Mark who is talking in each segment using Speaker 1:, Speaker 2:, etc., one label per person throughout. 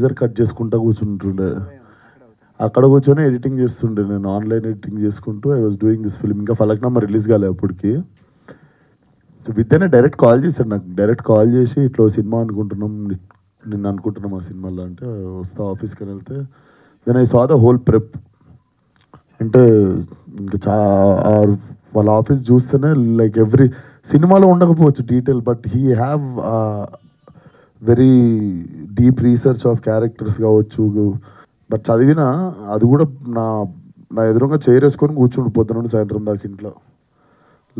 Speaker 1: Teaser cut చేసుకుంటా కూర్చుంటుండే. అక్కడ కూర్చొని ఎడిటింగ్ చేస్తుండే నేను, ఆన్లైన్ ఎడిటింగ్ చేసుకుంటూ I was doing this film. ఇంకా ఫలక్నామా రిలీజ్ కాలే అప్పటికి. సో విద్యనే డైరెక్ట్ కాల్ చేశాడు నాకు, డైరెక్ట్ కాల్ చేసి ఇట్లా సినిమా అనుకుంటున్నాం, నిన్ను అనుకుంటున్నాం ఆ సినిమాలో అంటే, వస్తా ఆఫీస్కి వెళ్తే then I saw the whole prep. అంటే ఇంకా వాళ్ళ ఆఫీస్ చూస్తేనే లైక్ ఎవ్రీ సినిమాలో ఉండకపోవచ్చు detail, but he have very deep research of characters కావచ్చు. బట్ చదివిన అది కూడా నా ఎదురుగా చైర్ వేసుకొని కూర్చుండు పొద్దున నుండి సాయంత్రం దాకా ఇంట్లో,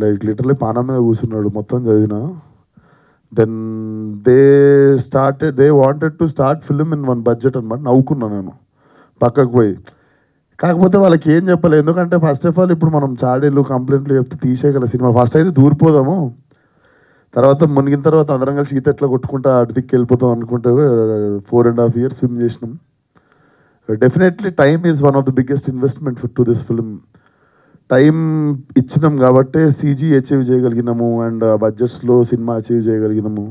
Speaker 1: లైక్ లిటరలీ పానం మీద కూర్చున్నాడు మొత్తం చదివిన. Then they wanted to start film in 1 budget అనమాట. నవ్వుకున్నా నేను పక్కకు పోయి. కాకపోతే వాళ్ళకి ఏం చెప్పాలి, ఎందుకంటే ఫస్ట్ ఆఫ్ ఆల్ ఇప్పుడు మనం చాడీలు కంప్లైంట్లు చెప్తే తీసేయగల సినిమా. ఫస్ట్ అయితే దూరిపోదాము, తర్వాత మునిగిన తర్వాత అందరం కలిసి ఈత ఎట్లా కొట్టుకుంటా అటు దిక్కి వెళ్ళిపోతాం అనుకుంటే 4.5 years స్విమ్ చేసినాం. Definitely time is one of the biggest investment to this film. Time ఇచ్చినాం కాబట్టి సీజీ అచీవ్ చేయగలిగినాము అండ్ బడ్జెట్స్లో సినిమా అచీవ్ చేయగలిగినాము.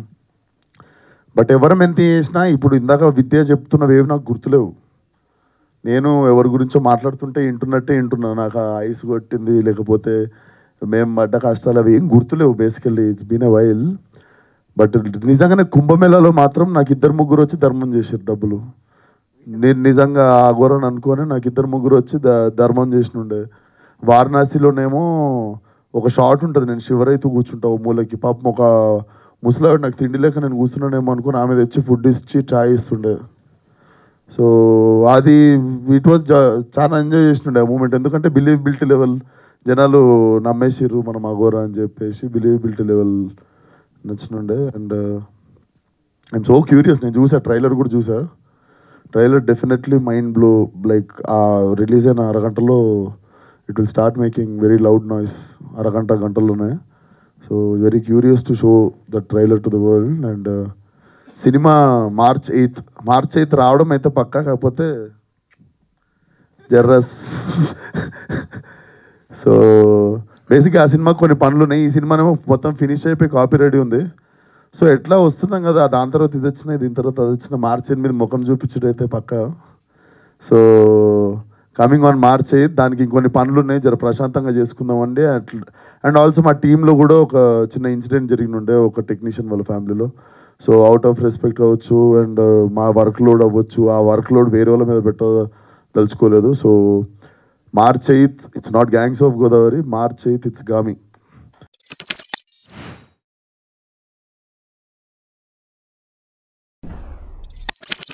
Speaker 1: బట్ ఎవరం ఎంత చేసినా ఇప్పుడు ఇందాక విద్య చెప్తున్నవేవి నాకు గుర్తులేవు. నేను ఎవరి గురించో మాట్లాడుతుంటే వింటున్నా, నాకు ఐస్ కొట్టింది లేకపోతే మేము పడ్డ కష్టాలు అవి ఏం గుర్తులేవు basically. It's been a while. But నిజంగానే కుంభమేళాలో మాత్రం నాకు 2-3 వచ్చి ధర్మం చేశారు డబ్బులు. నేను నిజంగా ఆగోరని అనుకొని నాకు 2-3 వచ్చి ధర్మం చేసినుండే. వారణాసిలోనేమో ఒక షాట్ ఉంటుంది, నేను షివరైతూ కూర్చుంటావు మూలకి, పాపం ఒక ముసలావిడ నాకు తిండి లేక నేను కూర్చున్నానేమో అనుకుని ఆమె తెచ్చి ఫుడ్ ఇచ్చి చాయ్ ఇస్తుండే. సో అది ఇట్ వాజ్ చాలా ఎంజాయ్ చేస్తుండే ఆ మూమెంట్. ఎందుకంటే బిలీవబిలిటీ లెవెల్ జనాలు నమ్మేసిర్రు మనం అఘోరా అని చెప్పేసి, బిలీవబిలిటీ లెవెల్ నచ్చినుండే. అండ్ ఐఎమ్ సో క్యూరియస్, నేను చూసా ట్రైలర్ కూడా చూసా. Trailer definitely mind blow. Like ఆ రిలీజ్ అయిన అరగంటలో it will start making very loud noise, గంటల్లోనే. So very curious to show the trailer to the world. And సినిమా March 8th రావడం అయితే పక్కా, కాకపోతే జర్రస్. సో బేసిక్గా ఆ సినిమాకి కొన్ని పనులు ఉన్నాయి. ఈ సినిమానేమో మొత్తం ఫినిష్ అయిపోయి కాపీ రెడీ ఉంది. సో ఎట్లా వస్తున్నాం కదా, దాని తర్వాత ఇది వచ్చినాయి, దీని తర్వాత అది వచ్చిన, March 8 ముఖం చూపించడం అయితే పక్కా. సో కమింగ్ ఆన్ March 8 దానికి ఇంకొన్ని పనులు ఉన్నాయి, జర ప్రశాంతంగా చేసుకుందామండి. అండ్ ఆల్సో మా టీంలో కూడా ఒక చిన్న ఇన్సిడెంట్ జరిగినుండే ఒక టెక్నీషియన్ వాళ్ళ ఫ్యామిలీలో. సో అవుట్ ఆఫ్ రెస్పెక్ట్ అవ్వచ్చు అండ్ మా వర్క్ లోడ్ అవ్వచ్చు, ఆ వర్క్ లోడ్ వేరే వాళ్ళ మీద పెట్టదలుచుకోలేదు. So March 8 it's not gangs of Godavari, March 8 it's Gaami.